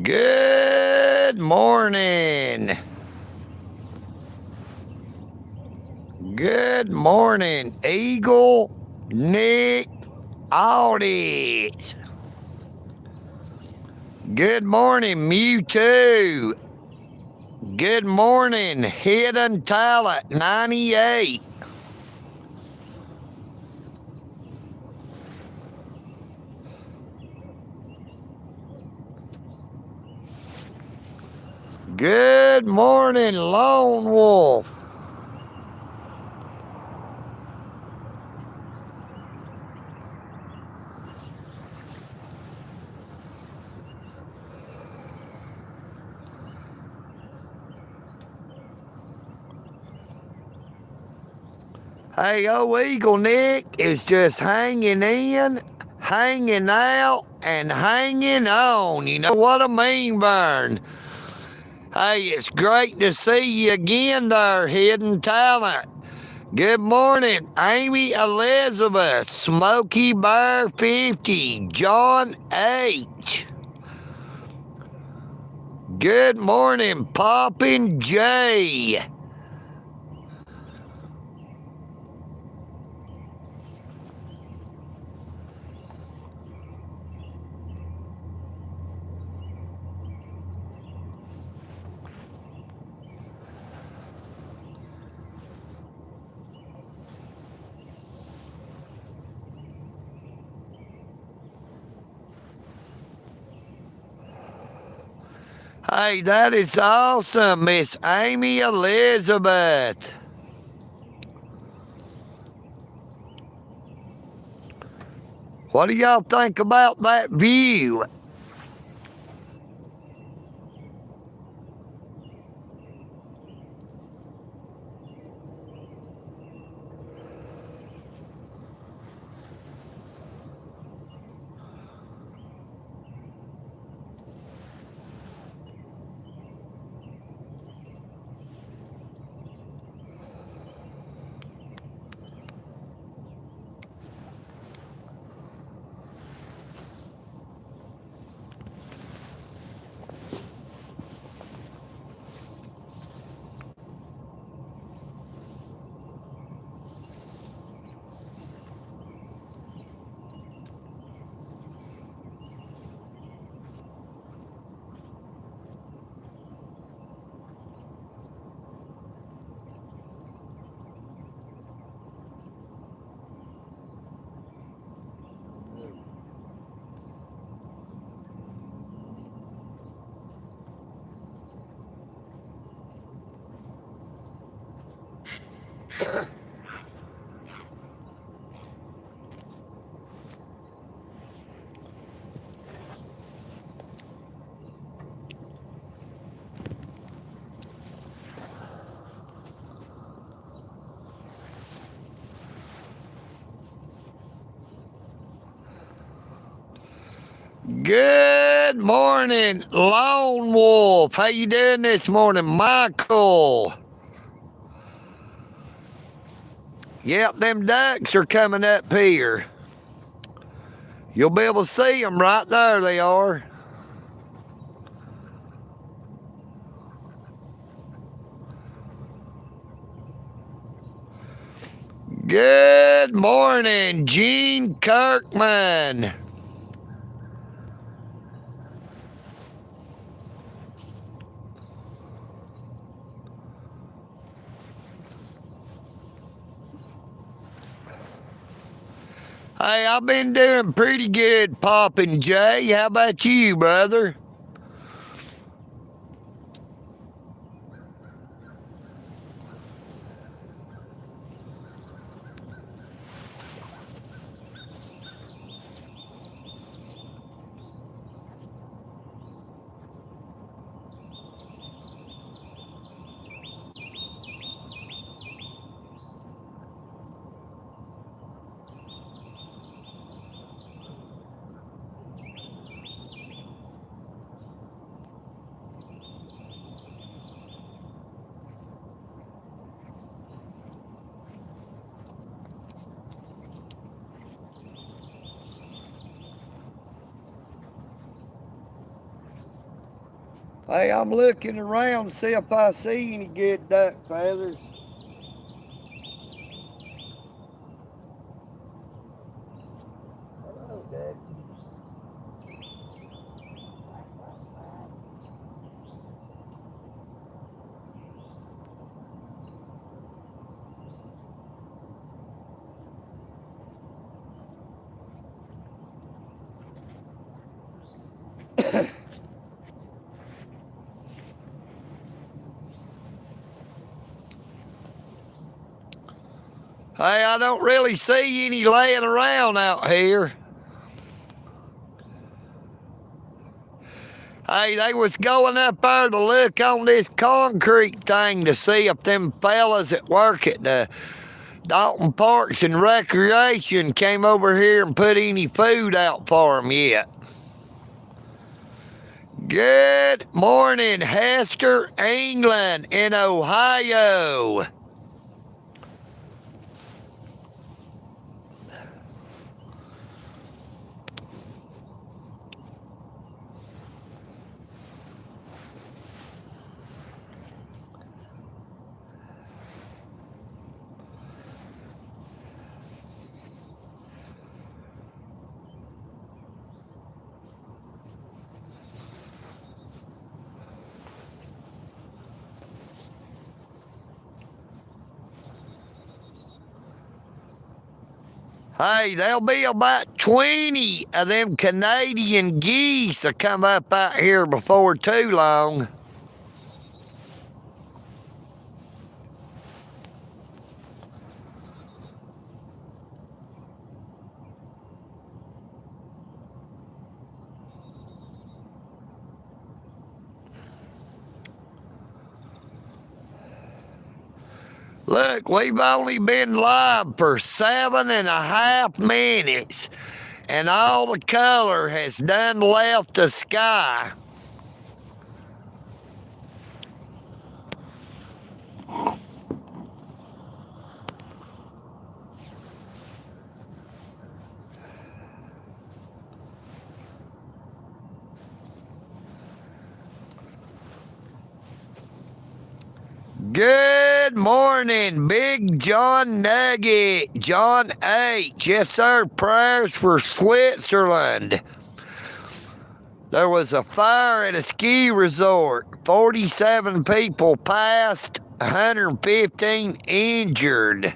Good morning. Good morning, EagleNick audits. Good morning, Mewtwo. Good morning, Hidden Talent 98. Good morning, Lone Wolf. Hey, EagleNick is just hanging in, hanging out, and hanging on. You know what I mean, Vern? Hey, it's great to see you again there, Hidden Talent. Good morning, Amy Elizabeth, Smokey Bear 50, John H. Good morning, Poppin' J. Hey, that is awesome, Miss Amy Elizabeth. What do y'all think about that view? Good morning, Lone Wolf. How you doing this morning, Michael? Yep, them ducks are coming up here. You'll be able to see them right there. They are. Good morning, Gene Kirkman. Hey, I've been doing pretty good, Poppin' Jay. How about you, brother? Hey, I'm looking around to see if I see any good duck feathers. Hello, ducky. Hey, I don't really see any laying around out here. Hey, they was going up there to look on this concrete thing to see if them fellas that work at the Dalton Parks and Recreation came over here and put any food out for them yet. Good morning, Hester, England, in Ohio. Hey, there'll be about 20 of them Canadian geese that come up out here before too long. Look, we've only been live for 7.5 minutes, and all the color has done left the sky. Good morning, Big John Nugget, John H. Yes, sir, prayers for Switzerland. There was a fire at a ski resort. 47 people passed, 115 injured.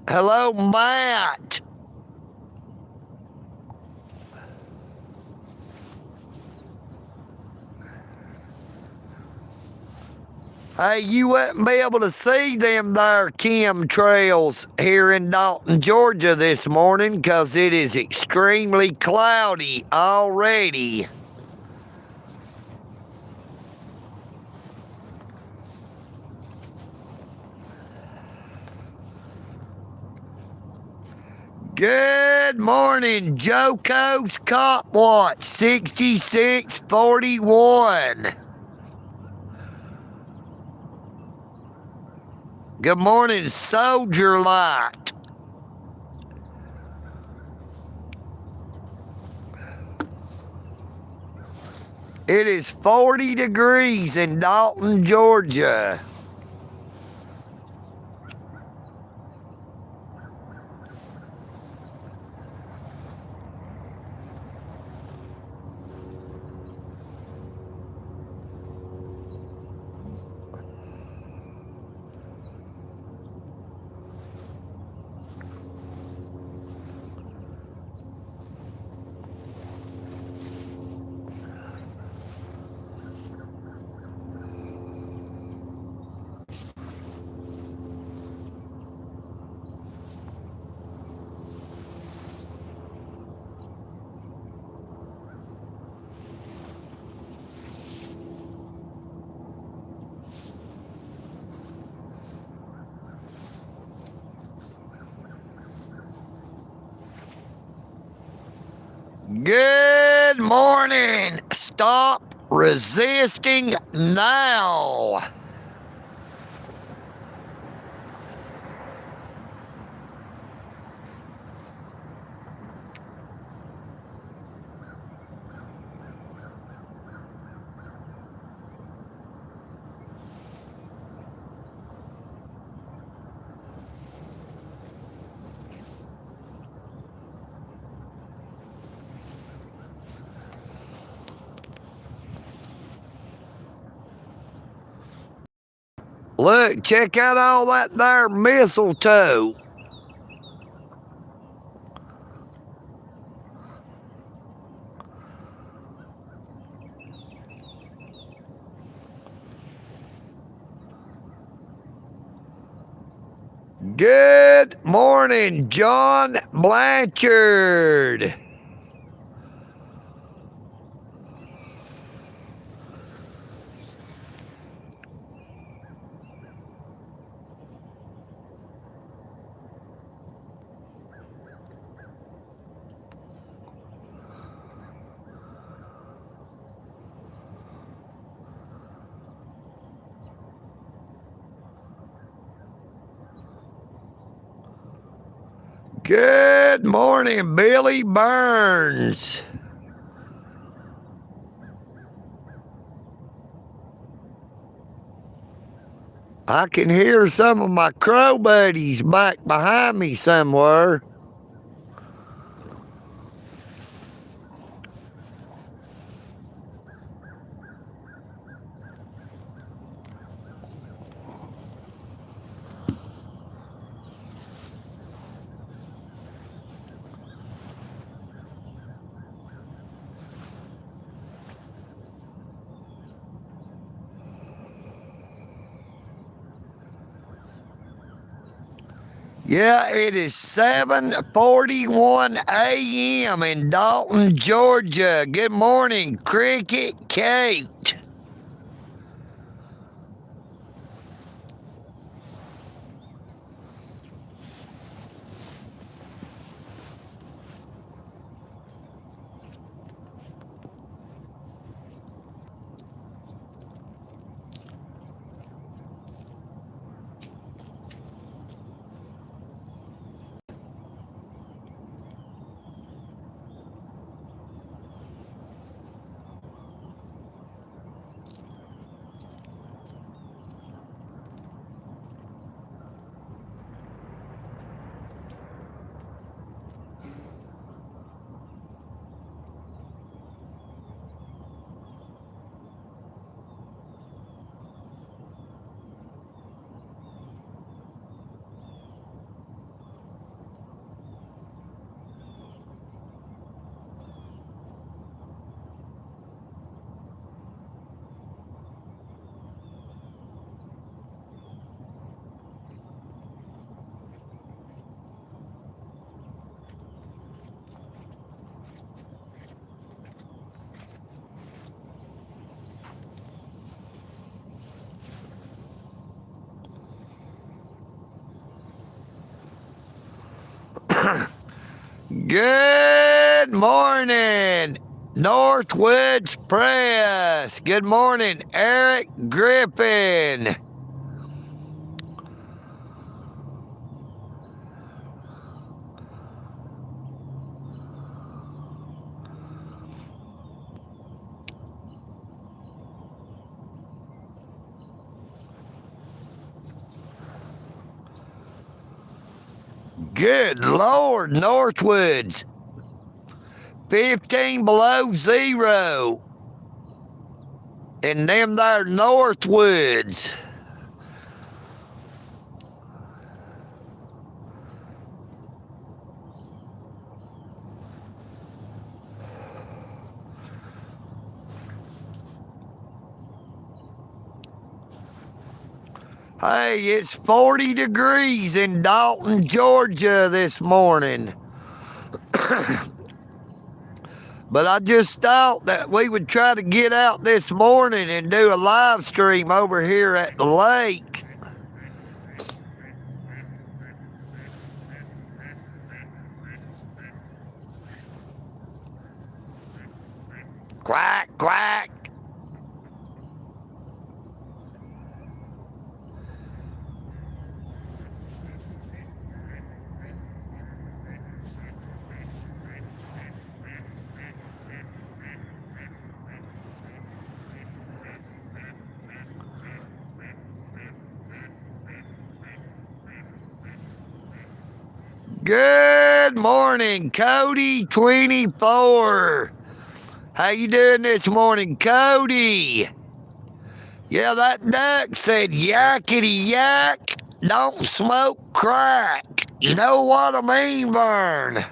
Hello, Matt. Hey, you wouldn't be able to see them there chemtrails here in Dalton, Georgia this morning because it is extremely cloudy already. Good morning, Joko's Cop Watch 6641. Good morning, Soldier Light. It is 40 degrees in Dalton, Georgia. Good morning. Stop resisting now. Look, check out all that there mistletoe. Good morning, John Blanchard. Good morning, Billy Burns. I can hear some of my crow buddies back behind me somewhere. Yeah, it is 7:41 a.m. in Dalton, Georgia. Good morning, Cricket Kate. Good morning, Northwoods Press. Good morning, Eric Griffin. Good Lord, Northwoods. 15 below zero. In them there Northwoods. Hey, it's 40 degrees in Dalton, Georgia this morning. But I just thought that we would try to get out this morning and do a live stream over here at the lake. Quack, quack. Good morning, Cody24. How you doing this morning, Cody? Yeah, that duck said yakety yak, don't smoke crack. You know what I mean, Vern?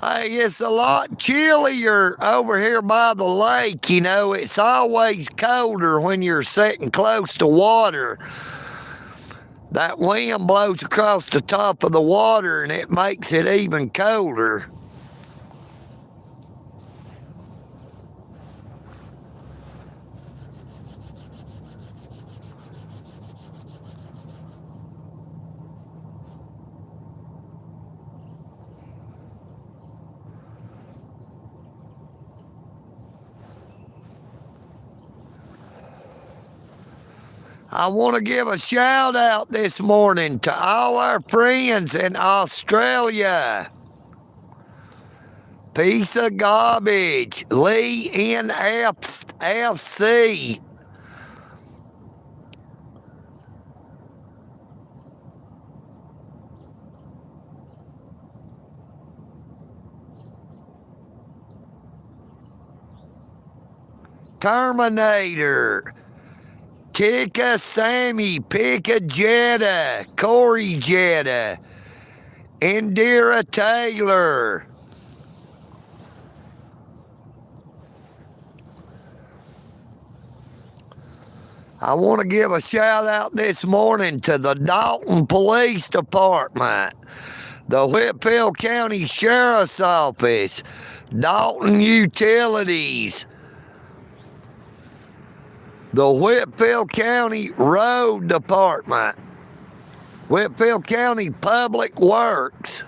Hey, it's a lot chillier over here by the lake. You know, it's always colder when you're sitting close to water. That wind blows across the top of the water and it makes it even colder. I want to give a shout out this morning to all our friends in Australia. Piece of garbage, Lee NFC. Terminator. Tika Sammy, Pika Jetta, Corey Jetta, Indira Taylor. I want to give a shout out this morning to the Dalton Police Department, the Whitfield County Sheriff's Office, Dalton Utilities, the Whitfield County Road Department, Whitfield County Public Works.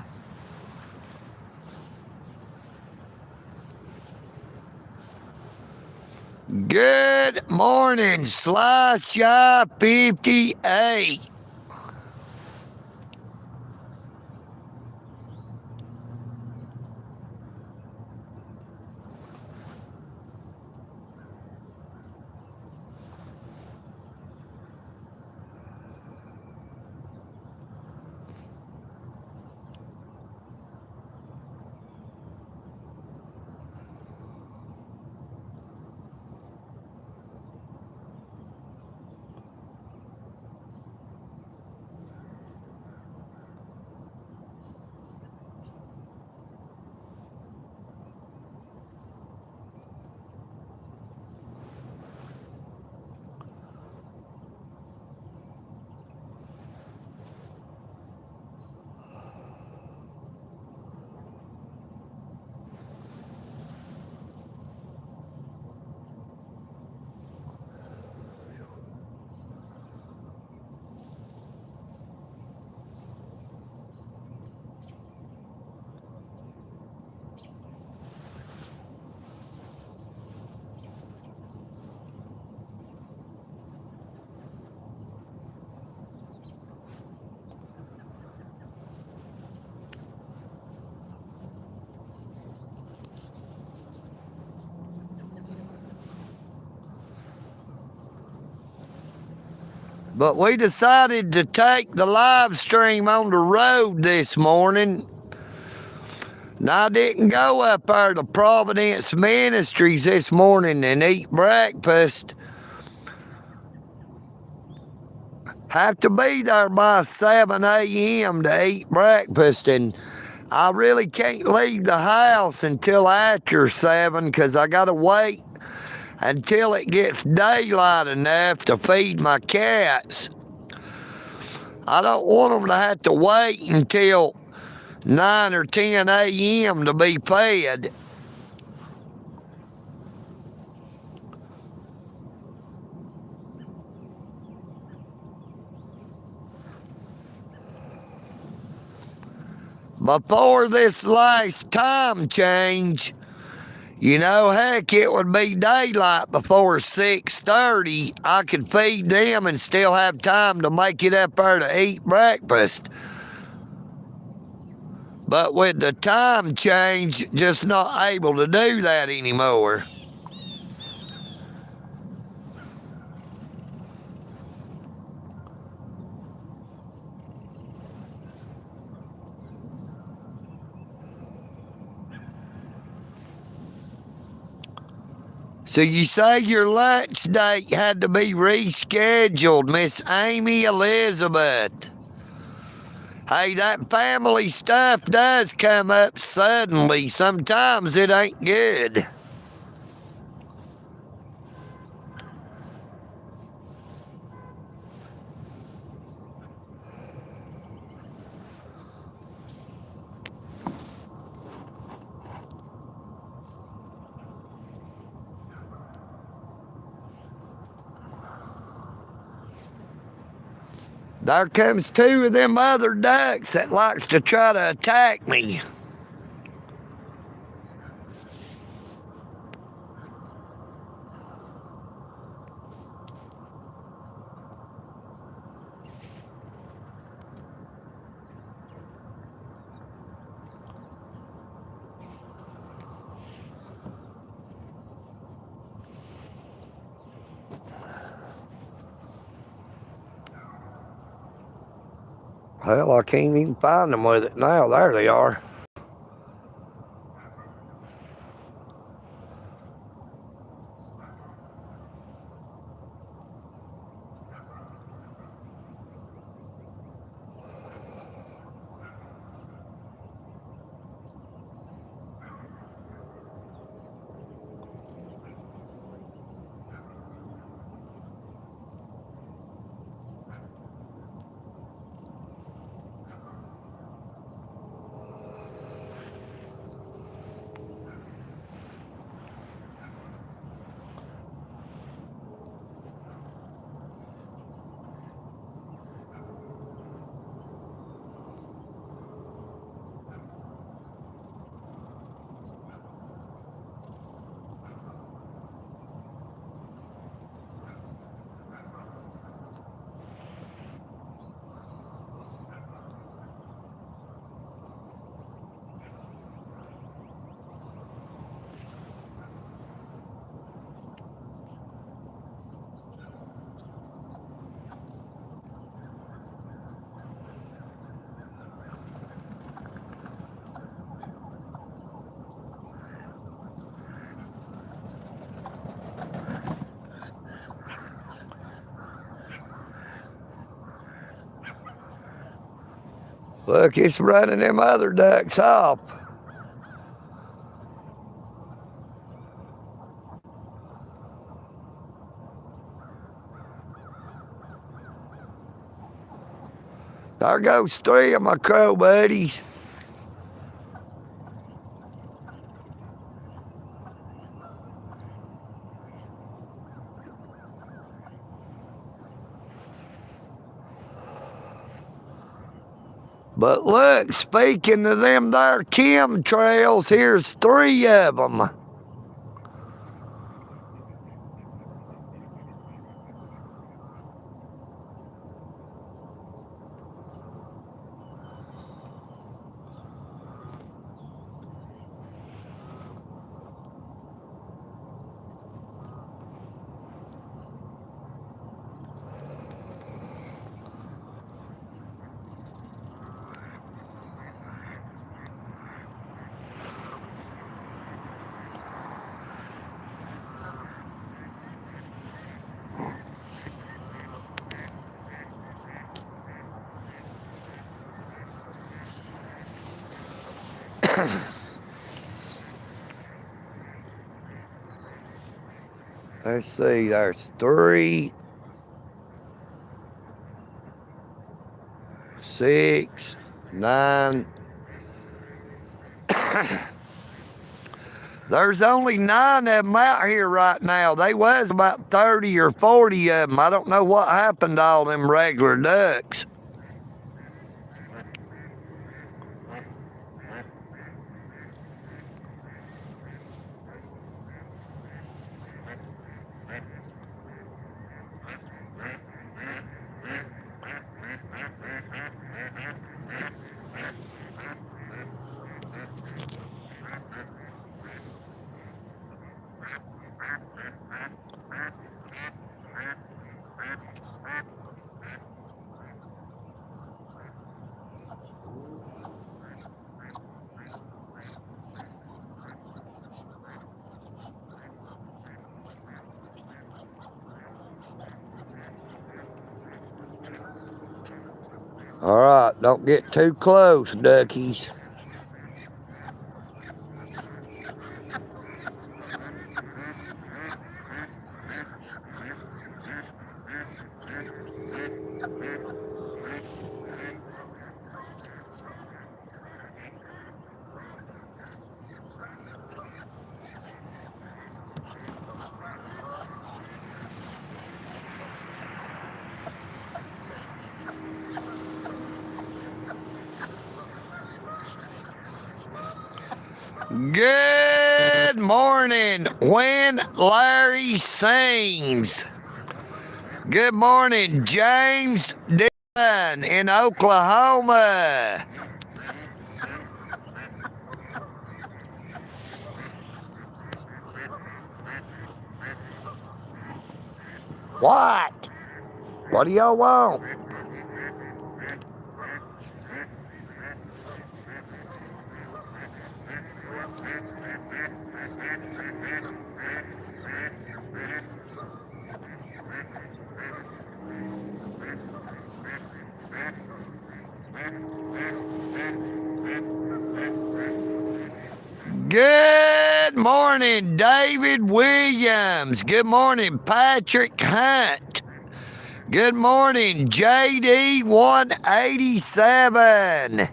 Good morning, Sly Shy 58. But we decided to take the live stream on the road this morning. And I didn't go up there to Providence Ministries this morning and eat breakfast. Have to be there by 7 a.m. to eat breakfast, and I really can't leave the house until after 7 because I got to wait until it gets daylight enough to feed my cats. I don't want them to have to wait until 9 or 10 a.m. to be fed. Before this last time change, you know, heck, it would be daylight before 6:30. I could feed them and still have time to make it up there to eat breakfast. But with the time change, just not able to do that anymore. So you say your lunch date had to be rescheduled, Miss Amy Elizabeth. Hey, that family stuff does come up suddenly. Sometimes it ain't good. There comes two of them other ducks that likes to try to attack me. Hell, I can't even find them with it now. There they are. Look, it's running them other ducks off. There goes three of my crow buddies. But look, speaking of them there chemtrails, here's three of them. Let's see, there's 3, 6, 9. There's only 9 of them out here right now. They was about 30 or 40 of them. I don't know what happened to all them regular ducks. All right, don't get too close, duckies. Good morning, when Larry sings. Good morning, James Dillon in Oklahoma. What? What do y'all want? Good morning, David Williams. Good morning, Patrick Hunt. Good morning, JD 187.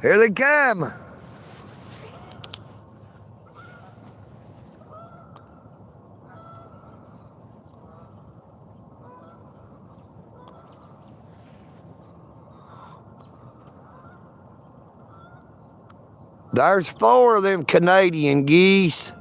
Here they come. There's 4 of them Canadian geese.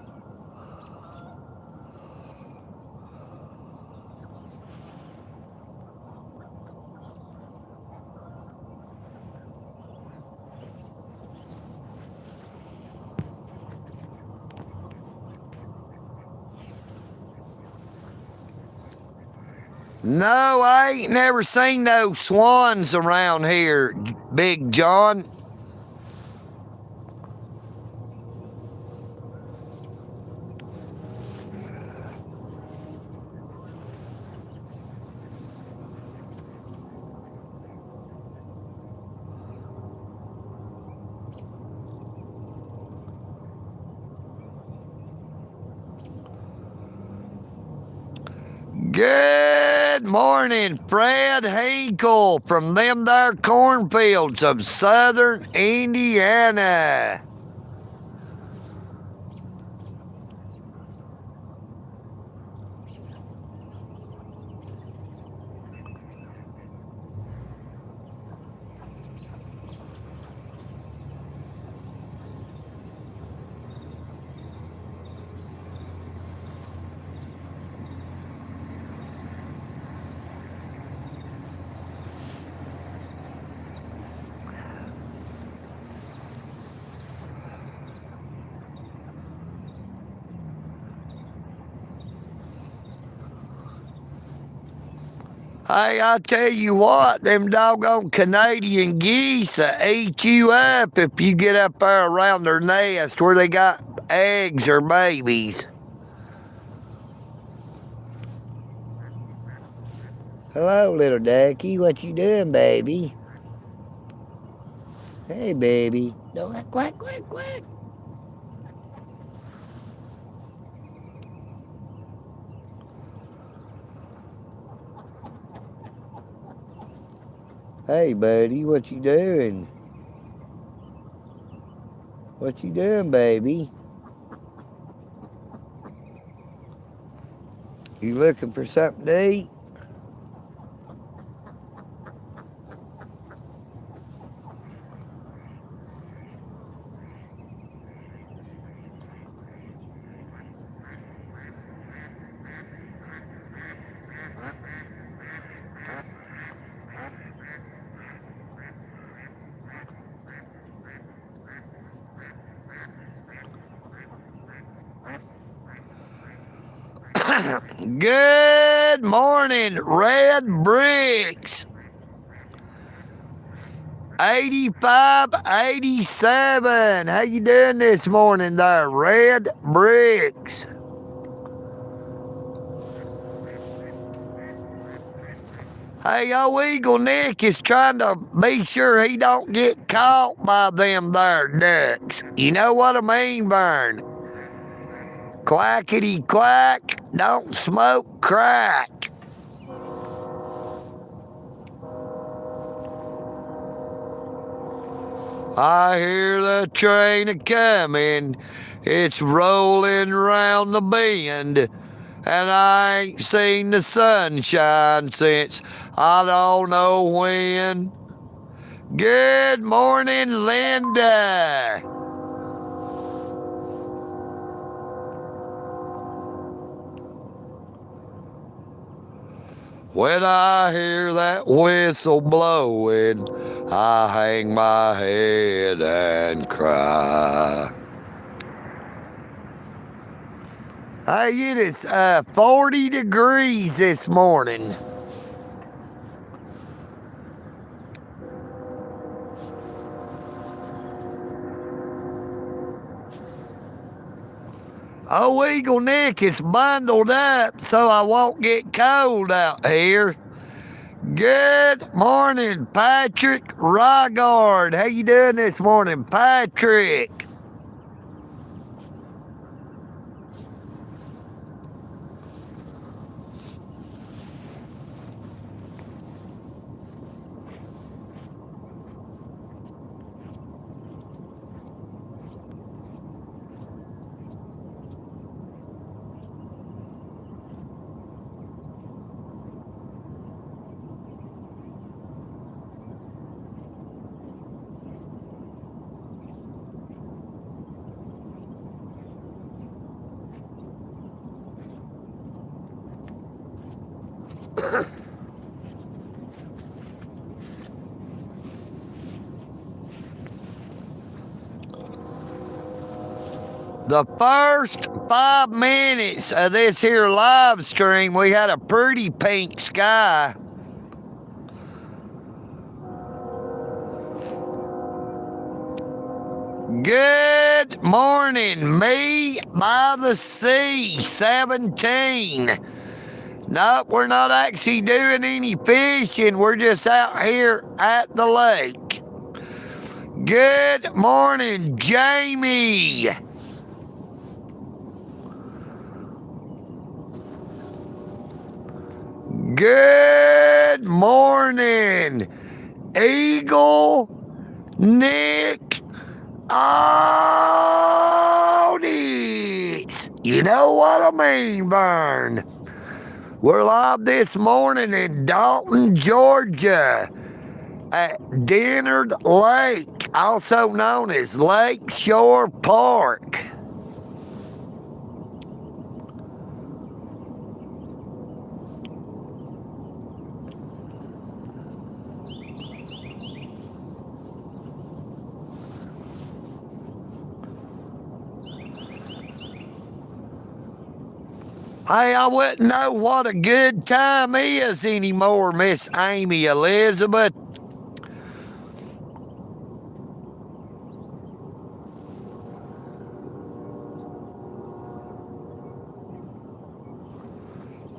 No, I ain't never seen no swans around here, Big John. Good morning, Fred Hinkle from them there cornfields of southern Indiana. Hey, I tell you what, them doggone Canadian geese will eat you up if you get up there around their nest where they got eggs or babies. Hello, little ducky. What you doing, baby? Hey, baby. Don't quack, quack, quack. Hey, buddy, what you doing? What you doing, baby? You looking for something to eat? Good morning, Red Bricks. 85, 87. How you doing this morning there, Red Bricks? Hey, old EagleNick is trying to be sure he don't get caught by them there ducks. You know what I mean, Vern? Quackity quack, don't smoke crack. I hear the train a-comin', it's rolling round the bend, and I ain't seen the sunshine since I don't know when. Good morning, Linda. When I hear that whistle blowing, I hang my head and cry. Hey, it is 40 degrees this morning. Oh, EagleNick is bundled up so I won't get cold out here. Good morning, Patrick Rygard. How you doing this morning, Patrick? The first 5 minutes of this here live stream, we had a pretty pink sky. Good morning, me by the sea, 17. Nope, we're not actually doing any fishing. We're just out here at the lake. Good morning, Jamie. Good morning, EagleNick Audis. You know what I mean, Vern. We're live this morning in Dalton, Georgia at Dennard Lake, also known as Lake Shore Park. Hey, I wouldn't know what a good time is anymore, Miss Amy Elizabeth.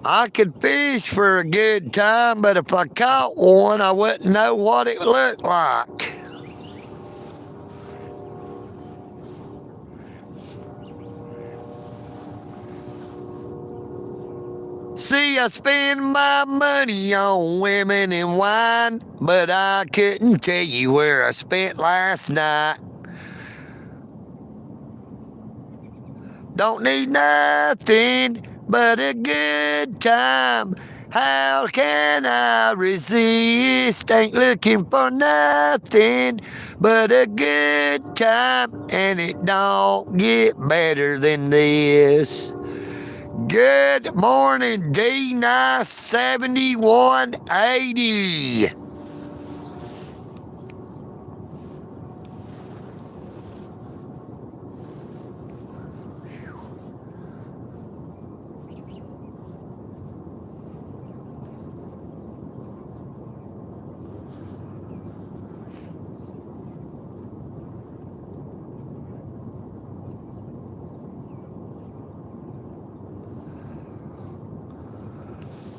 I could fish for a good time, but if I caught one, I wouldn't know what it looked like. See, I spend my money on women and wine, but I couldn't tell you where I spent last night. Don't need nothing but a good time. How can I resist? Ain't looking for nothing but a good time, and it don't get better than this. Good morning, D-Nice 7180.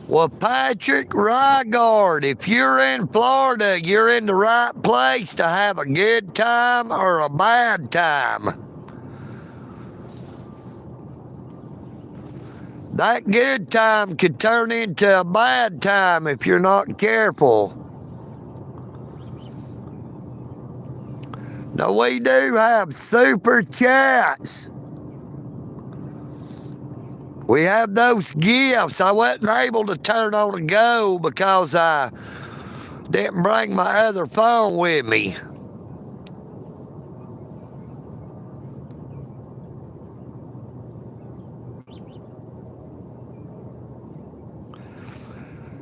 Well, Patrick Rygard, if you're in Florida, you're in the right place to have a good time or a bad time. That good time could turn into a bad time if you're not careful. Now, we do have super chats. We have those gifts. I wasn't able to turn on a go because I didn't bring my other phone with me.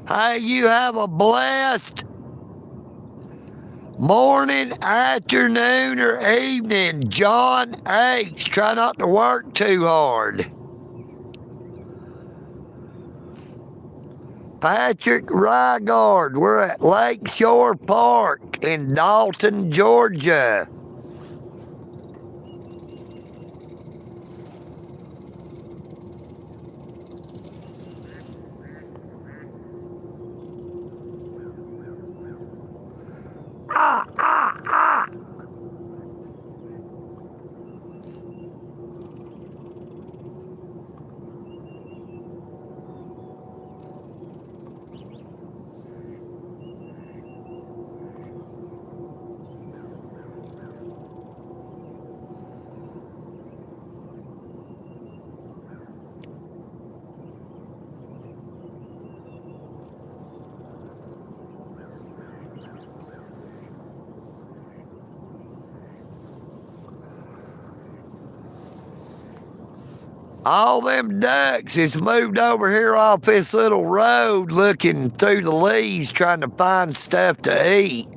Hey, you have a blessed morning, afternoon, or evening. John H. Try not to work too hard. Patrick Rygard, we're at Lakeshore Park in Dalton, Georgia. All them ducks is moved over here off this little road looking through the leaves trying to find stuff to eat.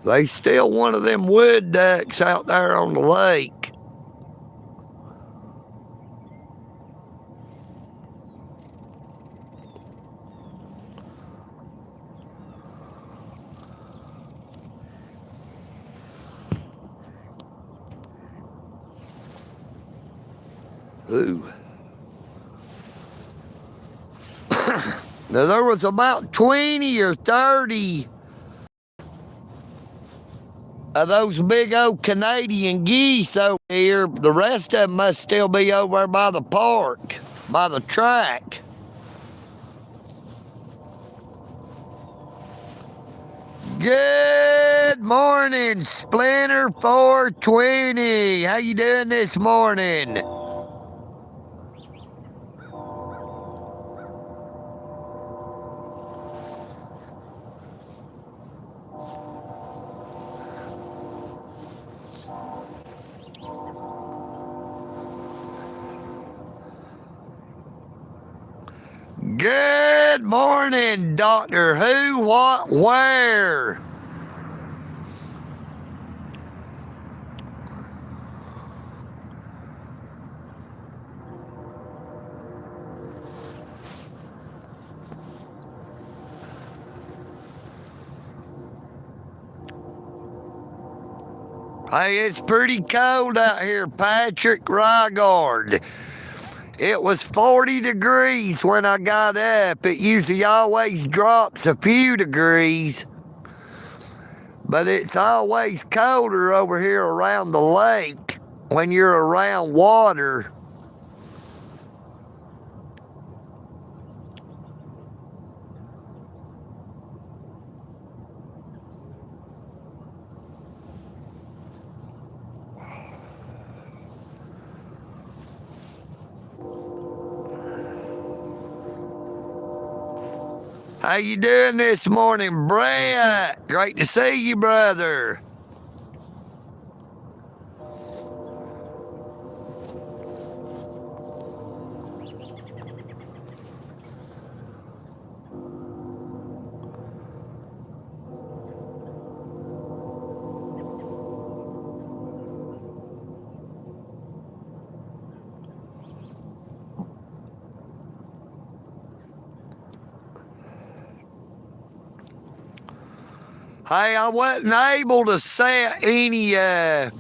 They still one of them wood ducks out there on the lake. Ooh. Now there was about 20 or 30 of those big old Canadian geese over here. The rest of them must still be over there by the park, by the track. Good morning, Splinter 420. How you doing this morning? Good morning, Doctor Who, What, Where? Hey, it's pretty cold out here, Patrick Rygard. It was 40 degrees when I got up. It usually always drops a few degrees, but it's always colder over here around the lake when you're around water. How you doing this morning, Brett? Great to see you, brother. Hey, I wasn't able to set any of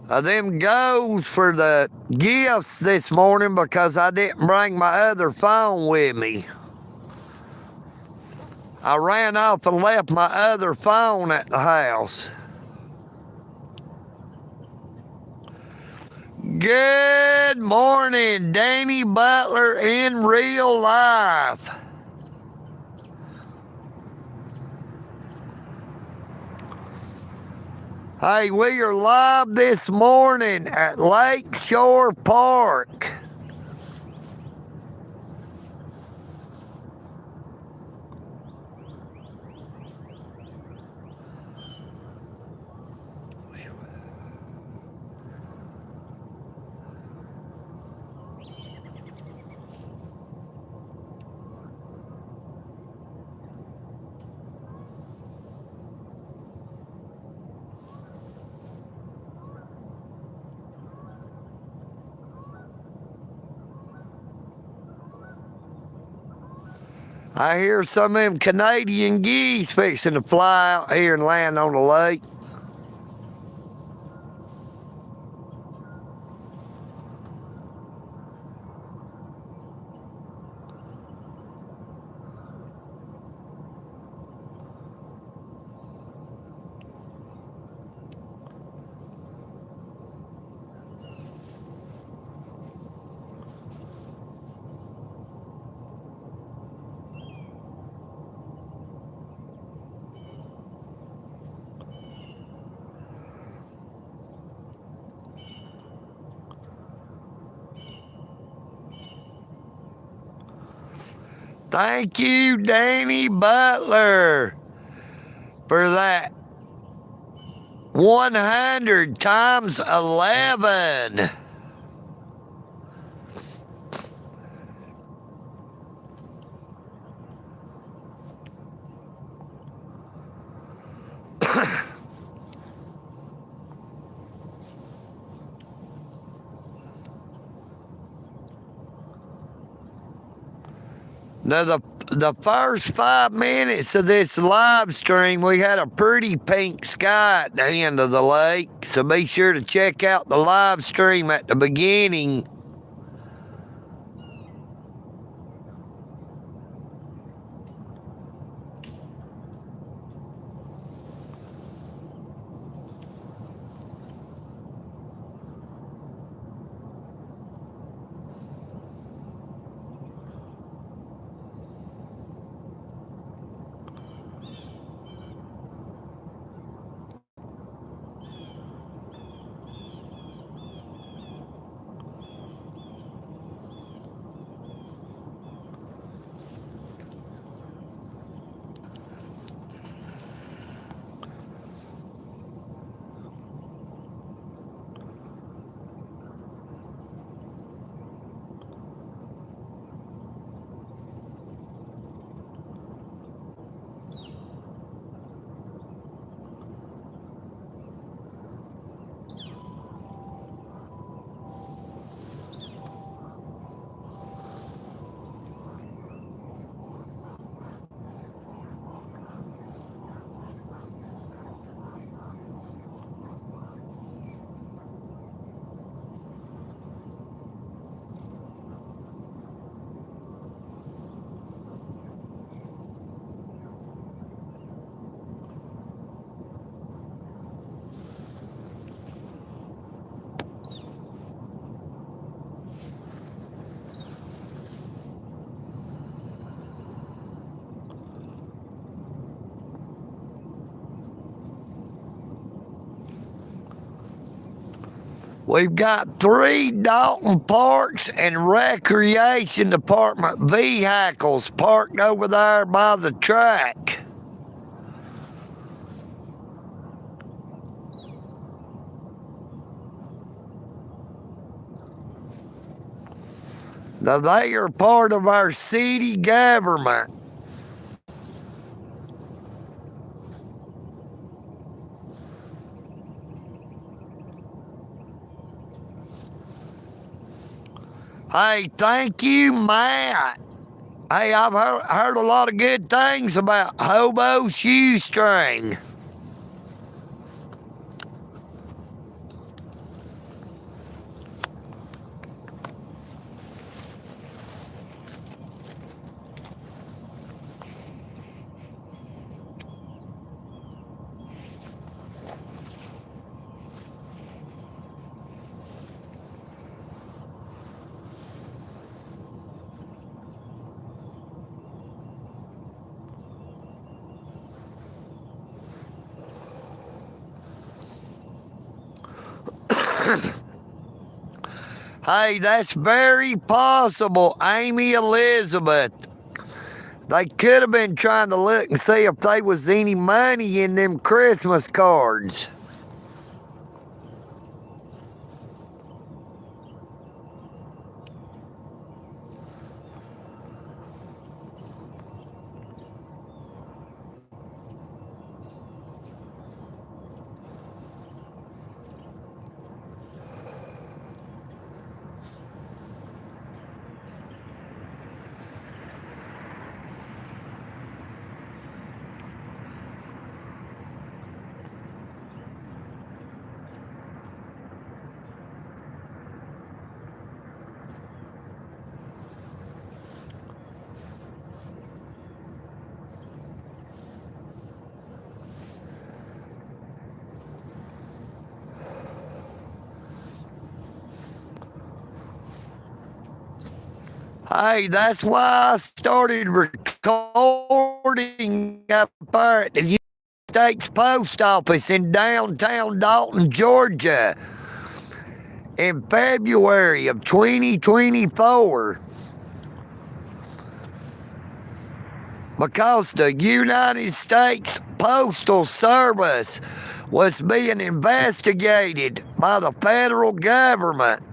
them goals for the gifts this morning because I didn't bring my other phone with me. I ran off and left my other phone at the house. Good morning, Danny Butler in real life. Hey, we are live this morning at Lakeshore Park. I hear some of them Canadian geese fixing to fly out here and land on the lake. Thank you, Danny Butler, for that 100 times 11. Now, the first 5 minutes of this live stream, we had a pretty pink sky at the end of the lake. So be sure to check out the live stream at the beginning. We've got 3 Dalton Parks and Recreation Department vehicles parked over there by the track. Now, they are part of our city government. Hey, thank you, Matt. Hey, I've heard a lot of good things about Hobo Shoestring. Hey, that's very possible, Amy Elizabeth. They could have been trying to look and see if there was any money in them Christmas cards. Hey, that's why I started recording up there at the United States Post Office in downtown Dalton, Georgia, in February of 2024. Because the United States Postal Service was being investigated by the federal government.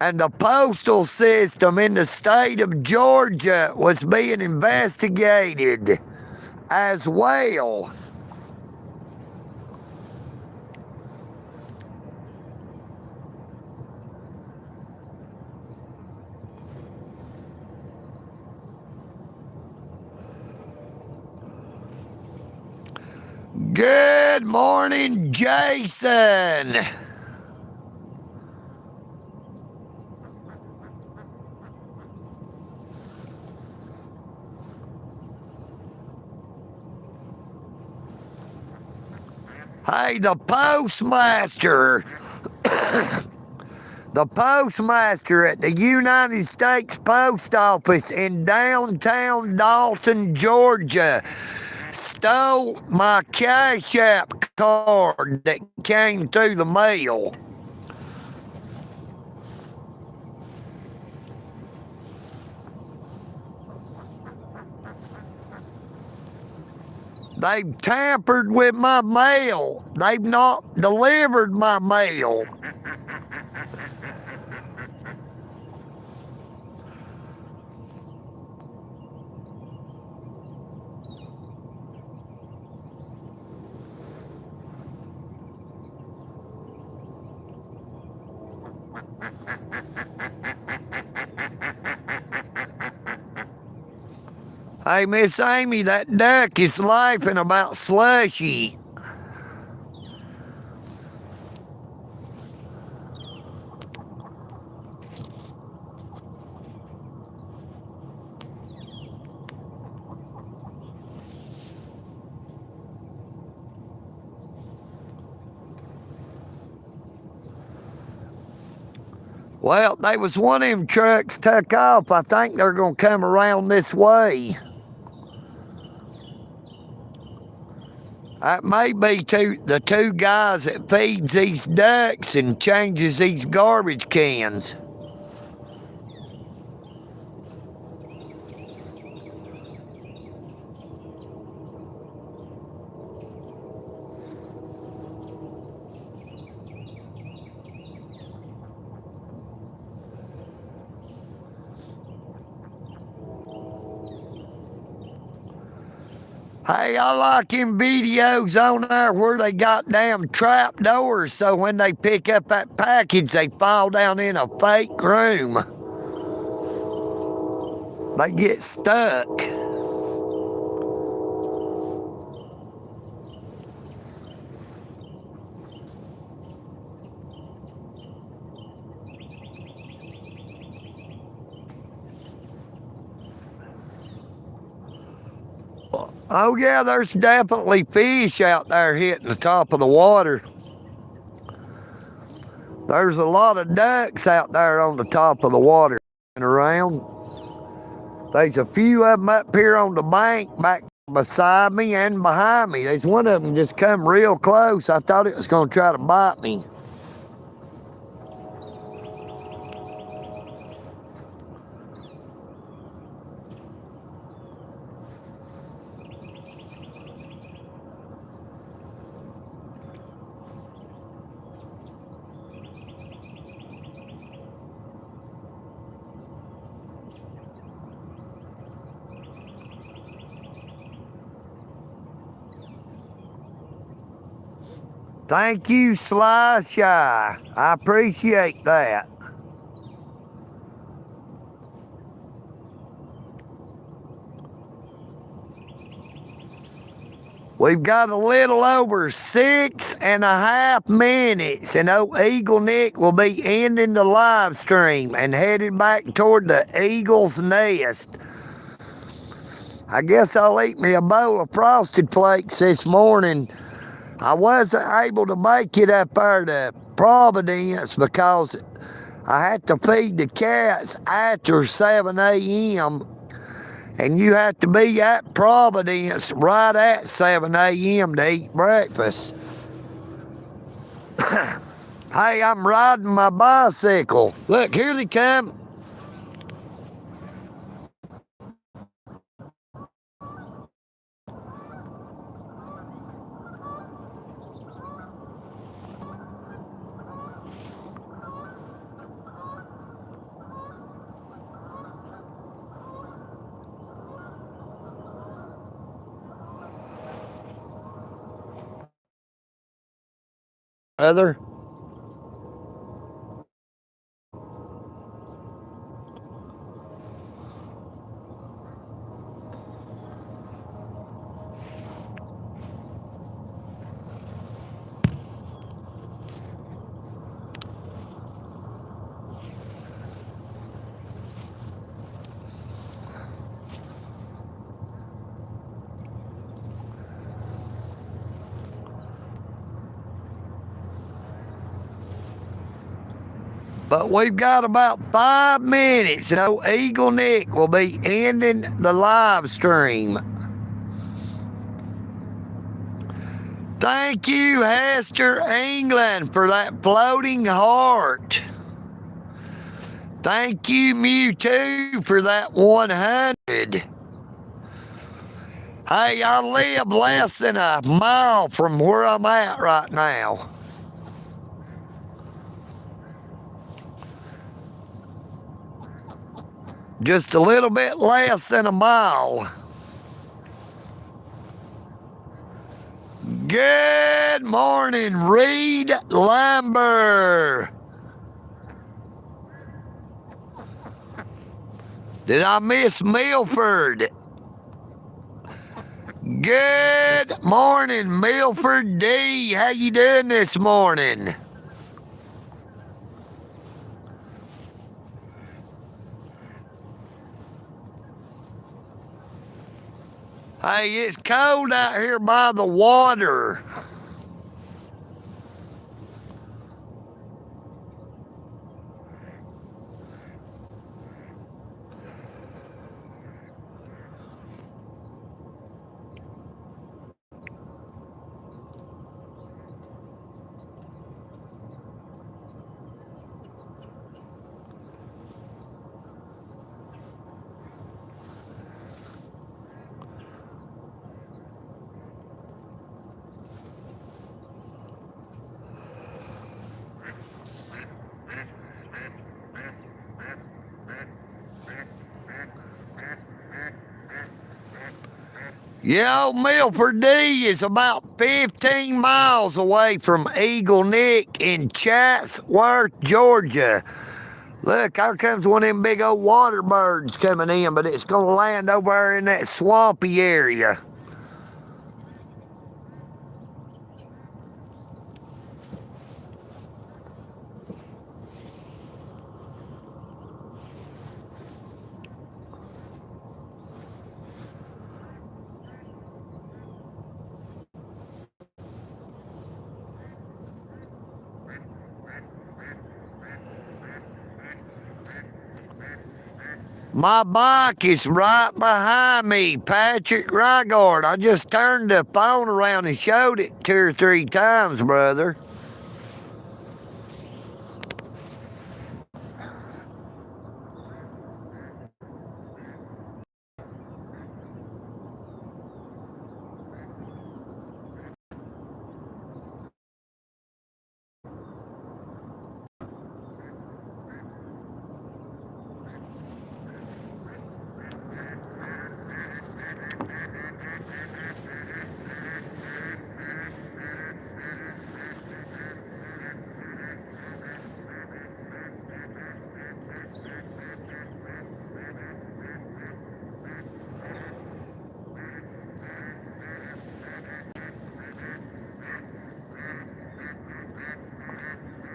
And the postal system in the state of Georgia was being investigated as well. Good morning, Jason. Hey, the postmaster. The postmaster at the United States Post Office in downtown Dalton, Georgia, stole my Cash App card that came through the mail. They've tampered with my mail. They've not delivered my mail. Hey, Miss Amy, that duck is laughing about Slushy. Well, there was one of them trucks took off. I think they're going to come around this way. That may be the two guys that feeds these ducks and changes these garbage cans. Hey, I like them videos on there where they got damn trap doors so when they pick up that package, they fall down in a fake room. They get stuck. Oh, yeah, there's definitely fish out there hitting the top of the water. There's a lot of ducks out there on the top of the water around. There's a few of them up here on the bank back beside me and behind me. There's one of them just come real close. I thought it was going to try to bite me. Thank you, Sly Shy. I appreciate that. We've got a little over 6.5 minutes, and old EagleNick will be ending the live stream and headed back toward the Eagle's Nest. I guess I'll eat me a bowl of Frosted Flakes this morning. I wasn't able to make it up there to Providence because I had to feed the cats after 7 a.m. And you have to be at Providence right at 7 a.m. to eat breakfast. Hey, I'm riding my bicycle. Look, here they come. Other. But we've got about 5 minutes, and old EagleNick will be ending the live stream. Thank you, Hester England, for that floating heart. Thank you, Mewtwo, for that 100. Hey, I live less than a mile from where I'm at right now. Just a little bit less than a mile. Good morning, Reed Lumber. Did I miss Milford? Good morning, Milford D. How you doing this morning? Hey, it's cold out here by the water. Yo, Milford D is about 15 miles away from EagleNick in Chatsworth, Georgia. Look, here comes one of them big old water birds coming in, but it's going to land over there in that swampy area. My bike is right behind me, Patrick Rygard. I just turned the phone around and showed it 2 or 3 times, brother.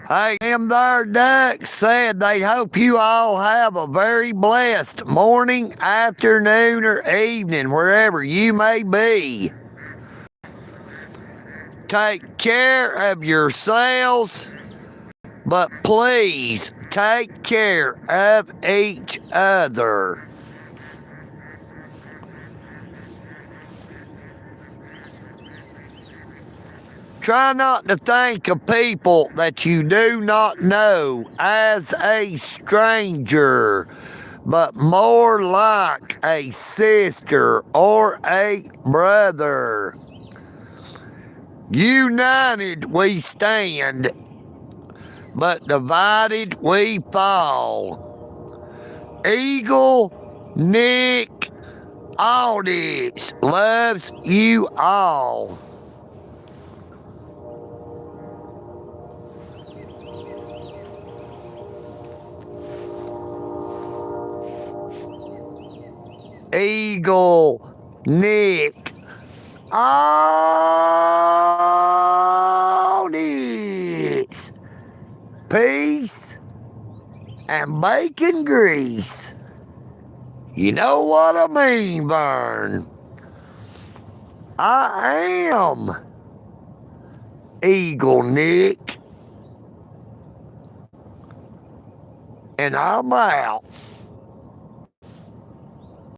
Hey, them there ducks said they hope you all have a very blessed morning, afternoon, or evening, wherever you may be. Take care of yourselves, but please take care of each other. Try not to think of people that you do not know as a stranger, but more like a sister or a brother. United we stand, but divided we fall. EagleNick Audits loves you all. EagleNick Audits. Peace and bacon grease. You know what I mean, Vern. I am EagleNick, and I'm out.